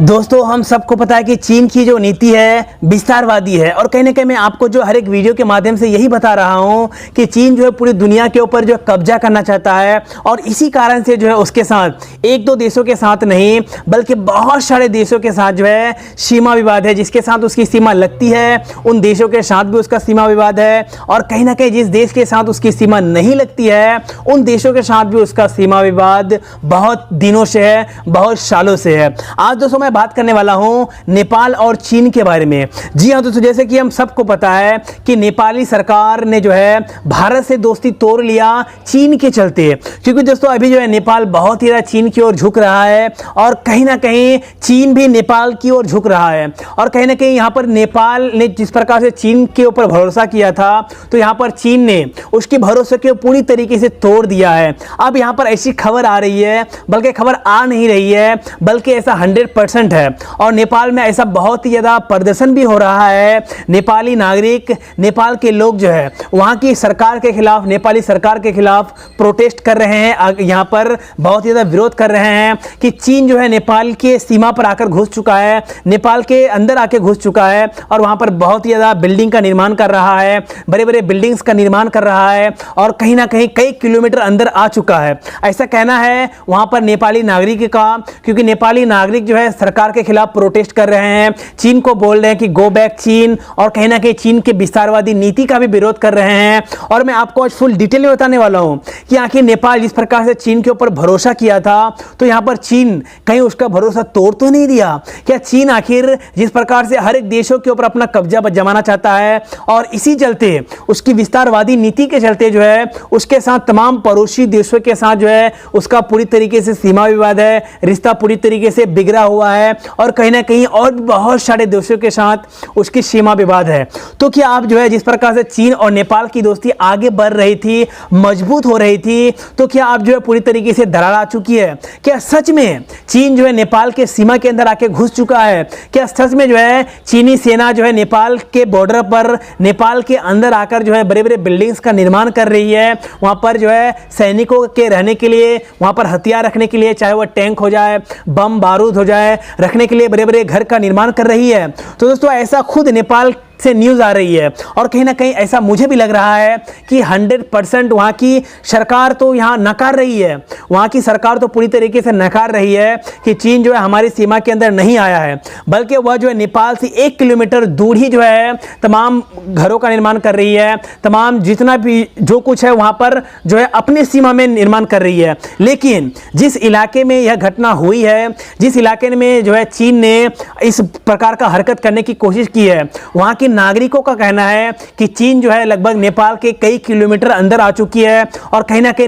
दोस्तों हम सबको पता है कि चीन की जो नीति है विस्तारवादी है और कहीं ना कहीं मैं आपको जो हर एक वीडियो के माध्यम से यही बता रहा हूं कि चीन जो है पूरी दुनिया के ऊपर जो कब्जा करना चाहता है और इसी कारण से जो है उसके साथ एक दो देशों के साथ नहीं बल्कि बहुत सारे देशों के साथ जो है सीमा विवाद है। जिसके साथ उसकी सीमा लगती है उन देशों के साथ भी उसका सीमा विवाद है और कहीं ना कहीं जिस देश के साथ उसकी सीमा नहीं लगती है उन देशों के साथ भी उसका सीमा विवाद बहुत दिनों से है, बहुत सालों से है। आज दोस्तों मैं बात करने वाला हूं नेपाल और चीन के बारे में। जी हां दोस्तों, जैसे कि हम सबको पता है कि नेपाली सरकार ने जो है भारत से दोस्ती तोड़ लिया चीन के चलते, क्योंकि दोस्तों अभी जो है नेपाल बहुत ही ज्यादा चीन की ओर झुक रहा है और कहीं ना कहीं चीन भी नेपाल की ओर झुक रहा है। और कहीं ना कहीं यहां पर नेपाल ने जिस प्रकार से चीन के ऊपर भरोसा किया था तो यहां पर चीन ने उसके भरोसे को पूरी तरीके से तोड़ दिया है। अब यहां पर ऐसी खबर आ रही है, बल्कि खबर आ नहीं रही है बल्कि ऐसा 100% है और नेपाल में ऐसा बहुत ही ज्यादा प्रदर्शन भी हो रहा है। नेपाली नागरिक, नेपाल के लोग जो है वहां की सरकार के खिलाफ, नेपाली सरकार के खिलाफ प्रोटेस्ट कर रहे हैं। यहां पर बहुत ज्यादा विरोध कर रहे हैं कि चीन जो है नेपाल के सीमा पर आकर घुस चुका है, नेपाल के अंदर आके घुस चुका है और वहां पर बहुत ही ज्यादा बिल्डिंग का निर्माण कर रहा है, बड़े बड़े बिल्डिंग्स का निर्माण कर रहा है और कहीं ना कहीं कई किलोमीटर अंदर आ चुका है, ऐसा कहना है वहां पर नेपाली नागरिक का। क्योंकि नेपाली नागरिक जो है सरकार के खिलाफ प्रोटेस्ट कर रहे हैं, चीन को बोल रहे हैं कि गो बैक चीन और कहीं ना कहीं चीन के विस्तारवादी नीति का भी विरोध कर रहे हैं। और मैं आपको आज फुल डिटेल में बताने वाला हूं कि आखिर नेपाल जिस प्रकार से चीन के ऊपर भरोसा किया था तो यहां पर चीन कहीं उसका भरोसा तोड़ तो नहीं दिया क्या? चीन आखिर जिस प्रकार से हर एक देशों के ऊपर अपना कब्जा जमाना चाहता है और इसी चलते उसकी विस्तारवादी नीति के चलते जो है उसके साथ तमाम पड़ोसी देशों के साथ जो है उसका पूरी तरीके से सीमा विवाद है, रिश्ता पूरी तरीके से बिगड़ा हुआ है और कहीं ना कहीं और बहुत सारे देशों के साथ उसकी सीमा विवाद है। तो क्या आप जो है जिस प्रकार से चीन और नेपाल की दोस्ती आगे बढ़ रही थी, मजबूत हो रही थी, तो क्या आप जो है पूरी तरीके से दरार आ चुकी है? क्या सच में चीन जो है नेपाल के सीमा के अंदर आके घुस चुका है? क्या सच में जो है चीनी सेना जो है नेपाल के बॉर्डर पर, नेपाल के अंदर आकर जो है बड़े बड़े बिल्डिंग्स का निर्माण कर रही है, वहां पर जो है सैनिकों के रहने के लिए, वहां पर हथियार रखने के लिए, चाहे वह टैंक हो जाए, बम बारूद हो जाए, रखने के लिए बड़े बड़े घर का निर्माण कर रही है? तो दोस्तों ऐसा खुद नेपाल से न्यूज़ आ रही है और कहीं ना कहीं ऐसा मुझे भी लग रहा है कि 100% वहां की सरकार तो यहां नकार रही है, वहां की सरकार तो पूरी तरीके से नकार रही है कि चीन जो है हमारी सीमा के अंदर नहीं आया है, बल्कि वह जो है नेपाल से 1 किलोमीटर दूर ही जो है तमाम घरों का निर्माण कर रही है, तमाम जितना भी जो कुछ है वहां पर जो है अपनी सीमा में निर्माण कर रही है। लेकिन जिस इलाके में यह घटना हुई है, जिस इलाके में जो है चीन ने इस प्रकार का हरकत करने की कोशिश की है, वहां के नागरिकों का कहना है कि चीन जो है लगभग नेपाल के कई किलोमीटर अंदर आ चुकी है और कहीं ना कहीं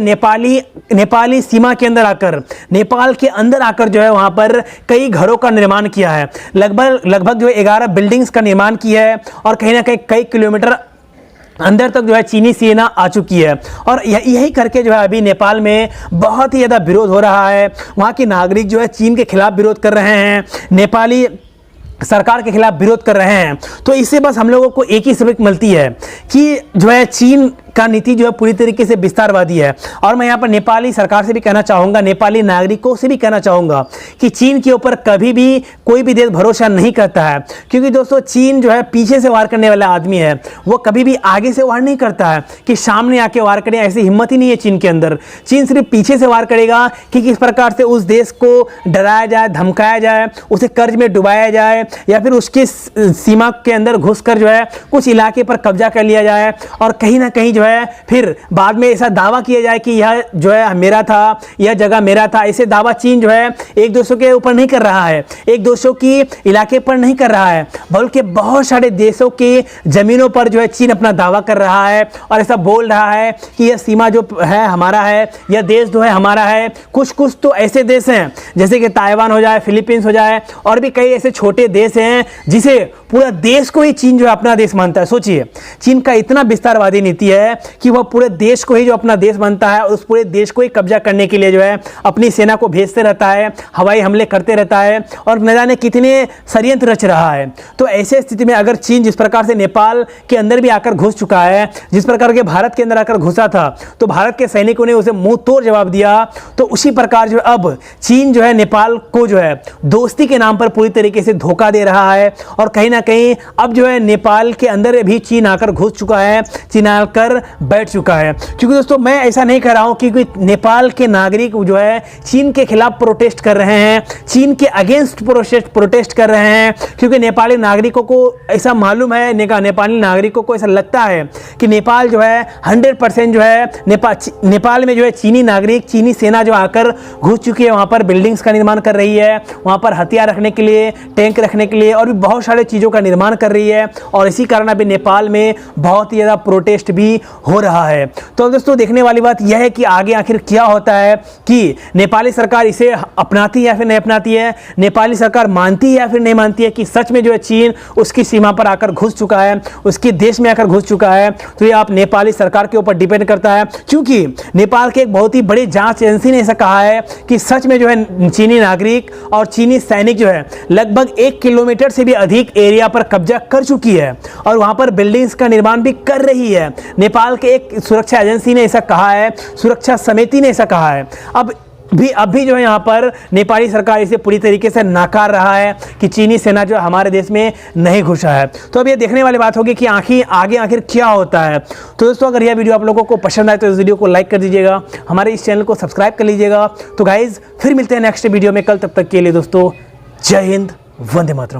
नेपाली सीमा के अंदर आकर, नेपाल के अंदर आकर जो है वहां पर कई घरों का निर्माण किया है, लगभग जो है 11 बिल्डिंग्स का निर्माण किया है और कहीं ना कहीं कई किलोमीटर अंदर तक जो है चीनी सेना आ चुकी है। और यही करके जो है अभी नेपाल में बहुत ही ज्यादा विरोध हो रहा है, वहां के नागरिक जो है चीन के खिलाफ विरोध कर रहे हैं, नेपाली सरकार के खिलाफ विरोध कर रहे हैं। तो इससे बस हम लोगों को एक ही सबक मिलती है कि जो है चीन का नीति जो है पूरी तरीके से विस्तारवादी है। और मैं यहाँ पर नेपाली सरकार से भी कहना चाहूँगा, नेपाली नागरिकों से भी कहना चाहूँगा कि चीन के ऊपर कभी भी कोई भी देश भरोसा नहीं करता है, क्योंकि दोस्तों चीन जो है पीछे से वार करने वाला आदमी है, वो कभी भी आगे से वार नहीं करता है कि सामने आके वार करे, ऐसी हिम्मत ही नहीं है चीन के अंदर। चीन सिर्फ पीछे से वार करेगा कि किस प्रकार से उस देश को डराया जाए, धमकाया जाए, उसे कर्ज में डुबाया जाए या फिर उसकी सीमा के अंदर घुसकर जो है कुछ इलाके पर कब्जा कर लिया जाए और कहीं ना कहीं जो है फिर बाद में ऐसा दावा किया जाए कि यह जो है मेरा था, यह जगह मेरा था। ऐसे दावा चीन जो है एक दूसरों के ऊपर नहीं कर रहा है, एक दूसरों की इलाके पर नहीं कर रहा है, बल्कि बहुत सारे देशों की जमीनों पर जो है चीन अपना दावा कर रहा है और ऐसा बोल रहा है कि यह सीमा जो है हमारा है, यह देश जो है हमारा है। कुछ कुछ तो ऐसे देश हैं जैसे कि ताइवान हो जाए, फिलीपींस हो जाए और भी कई ऐसे छोटे देश हैं जिसे पूरा देश को ही चीन जो है अपना देश मानता है। सोचिए, चीन का इतना विस्तारवादी नीति है कि वह पूरे देश को ही जो अपना देश बनता है उस पूरे देश को ही कब्जा करने के लिए जो है अपनी सेना को भेजते रहता है, हवाई हमले करते रहता है और न जाने कितने षड्यंत्र रच रहा है। तो ऐसे स्थिति में अगर चीन जिस प्रकार से नेपाल के अंदर भी आकर घुस चुका है, जिस प्रकार के भारत के अंदर आकर घुसा था, तो भारत के सैनिकों ने उसे मुंह तोड़ जवाब दिया। तो उसी प्रकार जो अब चीन जो है नेपाल को जो है दोस्ती के नाम पर पूरी तरीके से धोखा दे रहा है और कहीं ना कहीं अब जो है नेपाल के अंदर भी चीन आकर घुस चुका है, चीन आकर बैठ चुका है। क्योंकि दोस्तों मैं ऐसा नहीं कह रहा हूं कि कोई नेपाल के नागरिक जो है चीन के खिलाफ प्रोटेस्ट कर रहे हैं, चीन के अगेंस्ट प्रोटेस्ट कर रहे हैं, क्योंकि नेपाली नागरिकों को ऐसा मालूम है, नेपाली नागरिकों को ऐसा लगता है कि नेपाल जो है 100% जो है नेपाल में जो है चीनी नागरिक, चीनी सेना जो आकर घुस चुकी है, वहां पर बिल्डिंग्स का निर्माण कर रही है, वहां पर हथियार रखने के लिए, टैंक रखने के लिए और भी बहुत सारे चीज़ों का निर्माण कर रही है और इसी कारण अभी नेपाल में बहुत ही ज़्यादा प्रोटेस्ट भी हो रहा है। तो दोस्तों देखने वाली बात यह है कि आगे आखिर क्या होता है, कि नेपाली सरकार इसे अपनाती है या फिर नहीं अपनाती है, नेपाली सरकार मानती है या फिर नहीं मानती है कि सच में जो है चीन उसकी सीमा पर आकर घुस चुका है, उसके देश में आकर घुस चुका है। तो ये आप नेपाली सरकार के ऊपर डिपेंड करता है, क्योंकि नेपाल के एक बहुत ही बड़ी जांच एजेंसी ने ऐसा कहा है कि सच में जो है चीनी नागरिक और चीनी सैनिक जो है लगभग 1 किलोमीटर से भी अधिक एरिया पर कब्जा कर चुकी है और वहां पर बिल्डिंग्स का निर्माण भी कर रही है। नेपाल के एक सुरक्षा एजेंसी ने ऐसा कहा है, सुरक्षा समिति ने ऐसा कहा है। अब भी जो है यहाँ पर नेपाली सरकार इसे पूरी तरीके से नकार रहा है कि चीनी सेना जो हमारे देश में नहीं घुसा है। तो अब ये देखने वाली बात होगी कि आगे आखिर क्या होता है। तो दोस्तों अगर यह वीडियो आप लोगों को पसंद आए तो इस वीडियो को लाइक कर दीजिएगा, हमारे इस चैनल को सब्सक्राइब कर लीजिएगा। तो गाइज फिर मिलते हैं नेक्स्ट वीडियो में कल, तब तक के लिए दोस्तों जय हिंद, वंदे मातरम।